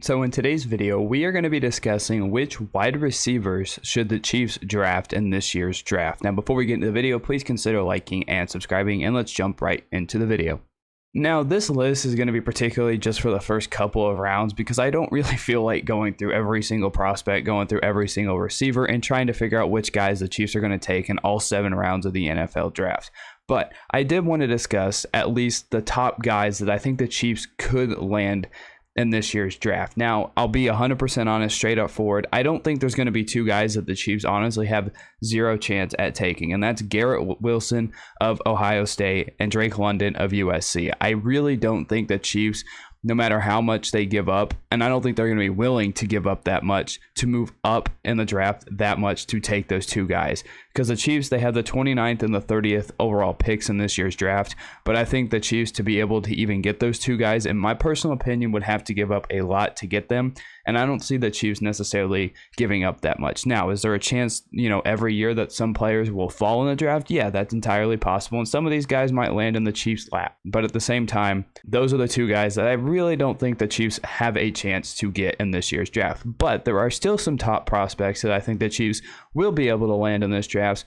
So in today's video, we are going to be discussing which wide receivers should the Chiefs draft in this year's draft. Now, before we get into the video, please consider liking and subscribing, and let's jump right into the video. Now, this list is going to be particularly just for the first couple of rounds because I don't really feel like going through every single prospect, going through every single receiver, and trying to figure out which guys the Chiefs are going to take in all 7 rounds of the NFL draft. But I did want to discuss at least the top guys that I think the Chiefs could land in this year's draft. Now, I'll be 100% honest, straight up forward. I don't think there's going to be 2 guys that the Chiefs honestly have 0 chance at taking, and that's Garrett Wilson of Ohio State and Drake London of USC. I really don't think the Chiefs, no matter how much they give up, and I don't think they're going to be willing to give up that much to move up in the draft that much to take those 2 guys. Because the Chiefs, they have the 29th and the 30th overall picks in this year's draft. But I think the Chiefs, to be able to even get those 2 guys, in my personal opinion, would have to give up a lot to get them. And I don't see the Chiefs necessarily giving up that much. Now, is there a chance, every year that some players will fall in the draft? Yeah, that's entirely possible. And some of these guys might land in the Chiefs' lap. But at the same time, those are the 2 guys that I really don't think the Chiefs have a chance to get in this year's draft. But there are still some top prospects that I think the Chiefs will be able to land in this draft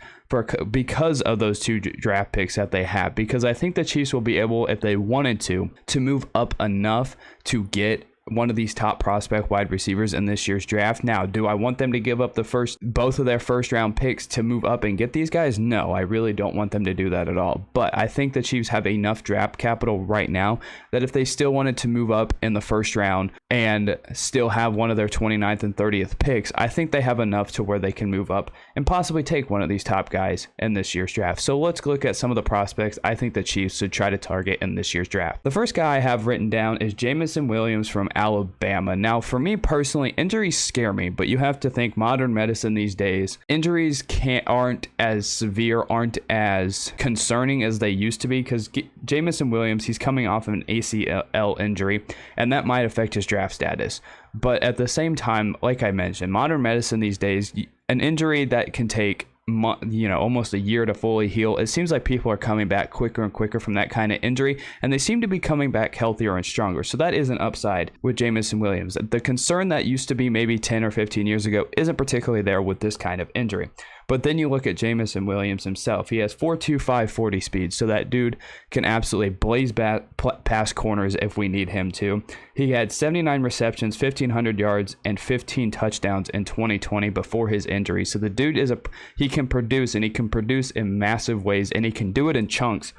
because of those 2 draft picks that they have. Because I think the Chiefs will be able, if they wanted to move up enough to get one of these top prospect wide receivers in this year's draft. Now, do I want them to give up both of their first round picks to move up and get these guys? No, I really don't want them to do that at all. But I think the Chiefs have enough draft capital right now that if they still wanted to move up in the first round and still have one of their 29th and 30th picks, I think they have enough to where they can move up and possibly take one of these top guys in this year's draft. So let's look at some of the prospects I think the Chiefs should try to target in this year's draft. The first guy I have written down is Jamal Williams from Alabama. Now, for me personally, injuries scare me, but you have to think modern medicine these days, injuries aren't as severe, aren't as concerning as they used to be, because Jamal Williams, he's coming off of an ACL injury, and that might affect his draft status. But at the same time, like I mentioned, modern medicine these days, an injury that can take almost a year to fully heal, it seems like people are coming back quicker and quicker from that kind of injury, and they seem to be coming back healthier and stronger. So that is an upside with Jamal Williams. The concern that used to be maybe 10 or 15 years ago isn't particularly there with this kind of injury. But then you look at Jamal Williams himself. He has 4.25 40 speed, so that dude can absolutely blaze past corners if we need him to. He had 79 receptions, 1,500 yards, and 15 touchdowns in 2020 before his injury. So the dude he can produce, and he can produce in massive ways, and he can do it in chunks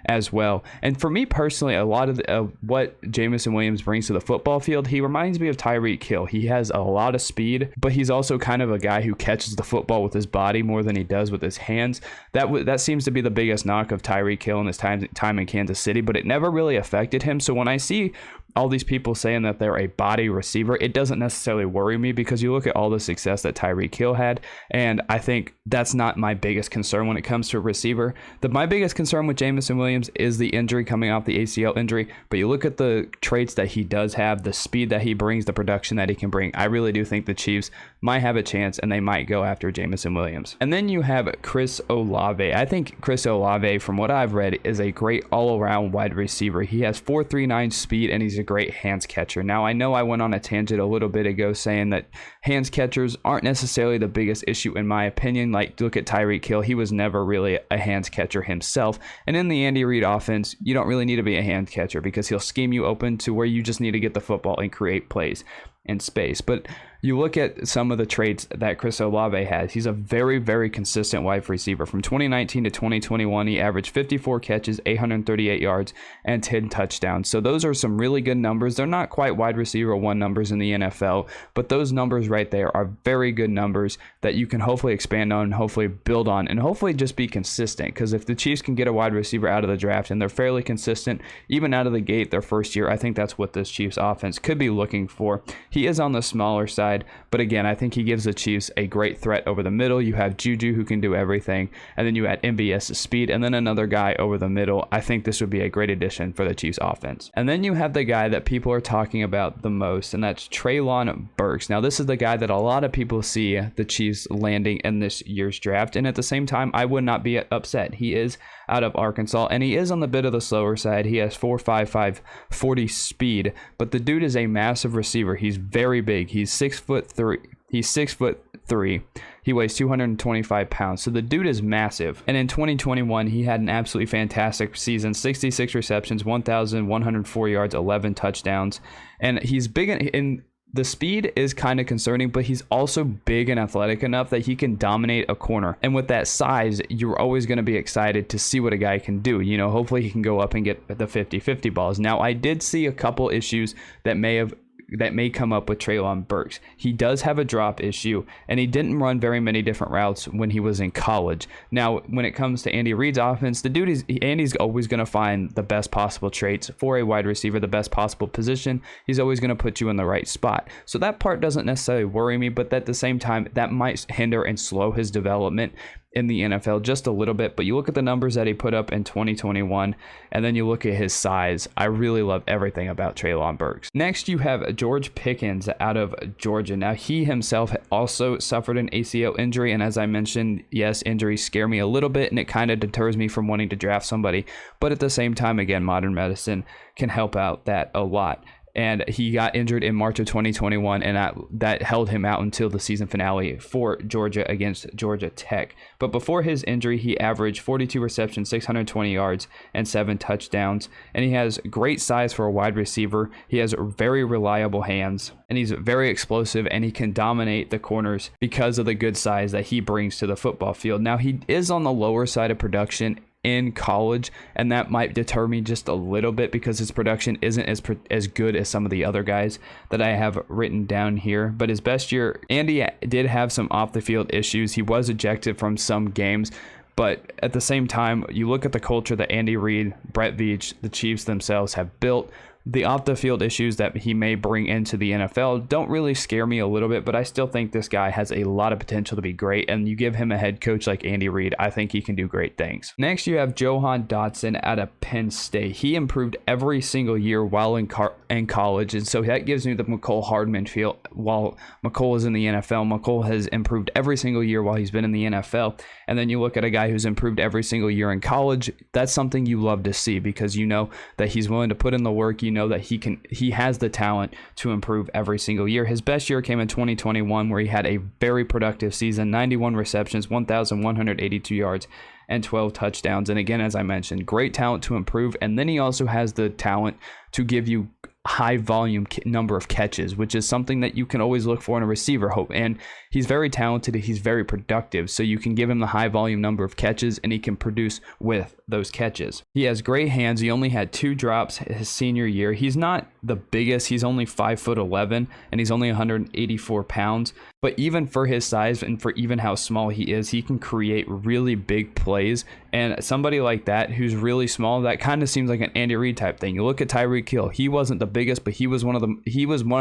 as well. And for me personally, a lot of what Jamal Williams brings to the football field, he reminds me of Tyreek Hill. He has a lot of speed, but he's also kind of a guy who catches the football with his body more than he does with his hands. That seems to be the biggest knock of Tyreek Hill in his time in Kansas City, but it never really affected him. So when I see all these people saying that they're a body receiver, it doesn't necessarily worry me, because you look at all the success that Tyreek Hill had, and I think that's not my biggest concern when it comes to a receiver. My biggest concern with Jamal Williams is the injury coming off the ACL injury, but you look at the traits that he does have, the speed that he brings, the production that he can bring, I really do think the Chiefs might have a chance, and they might go after Jamal Williams. And then you have Chris Olave. I think Chris Olave, from what I've read, is a great all-around wide receiver. He has 4.39 speed, and he's a great hands catcher. Now, I know I went on a tangent a little bit ago saying that hands catchers aren't necessarily the biggest issue in my opinion. Like, look at Tyreek Hill. He was never really a hands catcher himself. And in the Andy Reid offense, you don't really need to be a hand catcher, because he'll scheme you open to where you just need to get the football and create plays in space. But you look at some of the traits that Chris Olave has. He's a very, very consistent wide receiver. From 2019 to 2021, he averaged 54 catches, 838 yards, and 10 touchdowns. So those are some really good numbers. They're not quite wide receiver 1 numbers in the NFL, but those numbers right there are very good numbers that you can hopefully expand on, hopefully build on, and hopefully just be consistent. Because if the Chiefs can get a wide receiver out of the draft and they're fairly consistent, even out of the gate their first year, I think that's what this Chiefs offense could be looking for. He is on the smaller side, but again, I think he gives the Chiefs a great threat over the middle. You have Juju, who can do everything, and then you add MVS's speed, and then another guy over the middle. I think this would be a great addition for the Chiefs offense. And then you have the guy that people are talking about the most, and that's Treylon Burks. Now, this is the guy that a lot of people see the Chiefs landing in this year's draft, and at the same time, I would not be upset. He is out of Arkansas, and he is on the bit of the slower side. He has 4.55 40 speed, but the dude is a massive receiver. He's very big. He's 6'3". He's 6'3". He weighs 225 pounds. So the dude is massive. And in 2021, he had an absolutely fantastic season. 66 receptions, 1,104 yards, 11 touchdowns. And he's big in the speed is kind of concerning, but he's also big and athletic enough that he can dominate a corner. And with that size, you're always going to be excited to see what a guy can do. You know, hopefully he can go up and get the 50-50 balls. Now, I did see a couple issues that may come up with Treylon Burks. He does have a drop issue, and he didn't run very many different routes when he was in college. Now, when it comes to Andy Reid's offense, Andy's always going to find the best possible traits for a wide receiver, the best possible position. He's always going to put you in the right spot. So that part doesn't necessarily worry me, but at the same time, that might hinder and slow his development in the NFL just a little bit. But you look at the numbers that he put up in 2021, and then you look at his size. I really love everything about Treylon Burks. Next, you have George Pickens out of Georgia. Now, he himself also suffered an ACL injury, and as I mentioned, yes, injuries scare me a little bit, and it kind of deters me from wanting to draft somebody. But at the same time, again, modern medicine can help out that a lot. And he got injured in March of 2021, and that held him out until the season finale for Georgia against Georgia Tech. But before his injury, he averaged 42 receptions, 620 yards, and 7 touchdowns. And he has great size for a wide receiver. He has very reliable hands, and he's very explosive, and he can dominate the corners because of the good size that he brings to the football field. Now, he is on the lower side of production in college, and that might deter me just a little bit because his production isn't as good as some of the other guys that I have written down here. But his best year, Andy did have some off the field issues. He was ejected from some games, but at the same time, you look at the culture that Andy Reid, Brett Veach, the Chiefs themselves have built. The off-the-field issues that he may bring into the NFL don't really scare me a little bit, but I still think this guy has a lot of potential to be great, and you give him a head coach like Andy Reid, I think he can do great things. Next, you have Johan Dotson out of Penn State. He improved every single year while in college, and so that gives me the McCole Hardman feel. While McCole is in the NFL, McCole has improved every single year while he's been in the NFL, and then you look at a guy who's improved every single year in college. That's something you love to see because you know that he's willing to put in the work. You know that he has the talent to improve every single year. His best year came in 2021, where he had a very productive season, 91 receptions, 1,182 yards, and 12 touchdowns. And again, as I mentioned, great talent to improve. And then he also has the talent to give you high volume number of catches, which is something that you can always look for in a receiver. And he's very talented. He's very productive. So you can give him the high volume number of catches, and he can produce with those catches. He has great hands. He only had 2 drops his senior year. He's not the biggest. He's only 5'11", and he's only 184 pounds. But even for his size and for even how small he is, he can create really big plays. And somebody like that who's really small, that kind of seems like an Andy Reid type thing. You look at Tyreek Hill. He wasn't the biggest, but he was one of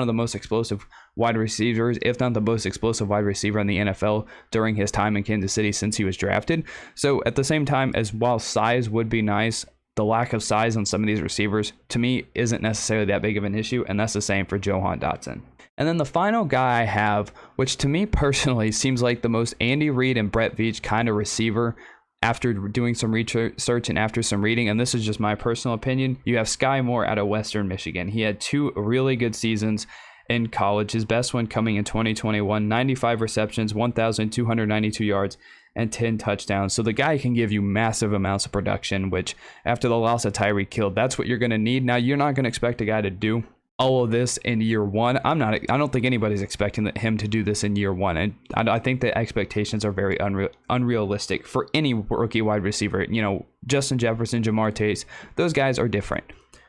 the most explosive wide receivers, if not the most explosive wide receiver in the NFL during his time in Kansas City since he was drafted. So at the same time, as while size would be nice, the lack of size on some of these receivers, to me, isn't necessarily that big of an issue, and that's the same for Johan Dotson. And then the final guy I have, which to me personally seems like the most Andy Reid and Brett Veach kind of receiver after doing some research and after some reading, and this is just my personal opinion, you have Skye Moore out of Western Michigan. He had 2 really good seasons in college. His best one coming in 2021, 95 receptions, 1,292 yards, and 10 touchdowns. So the guy can give you massive amounts of production, which after the loss of Tyreek Hill, that's what you're going to need. Now, you're not going to expect a guy to do all of this in year one. I don't think anybody's expecting him to do this in year one. And I think the expectations are very unrealistic for any rookie wide receiver. You know, Justin Jefferson, Jamar Chase, those guys are different.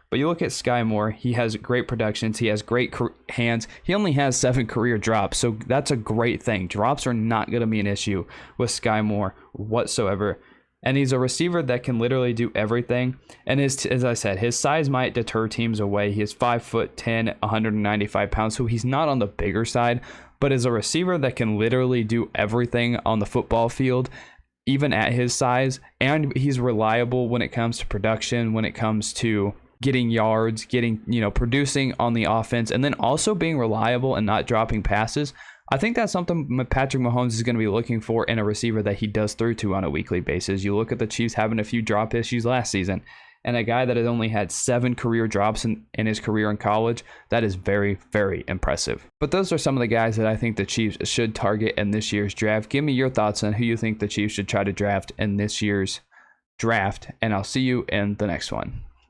But you look at Skye Moore, he has great productions. He has great hands. He only has 7 career drops, so that's a great thing. Drops are not going to be an issue with Skye Moore whatsoever. And he's a receiver that can literally do everything. And as I said, his size might deter teams away. He is 5'10", 195 pounds, so he's not on the bigger side. But as a receiver that can literally do everything on the football field, even at his size, and he's reliable when it comes to production, when it comes to getting yards, producing on the offense, and then also being reliable and not dropping passes. I think that's something Patrick Mahomes is going to be looking for in a receiver that he does throw to on a weekly basis. You look at the Chiefs having a few drop issues last season, and a guy that has only had 7 career drops in his career in college, that is very, very impressive. But those are some of the guys that I think the Chiefs should target in this year's draft. Give me your thoughts on who you think the Chiefs should try to draft in this year's draft, and I'll see you in the next one.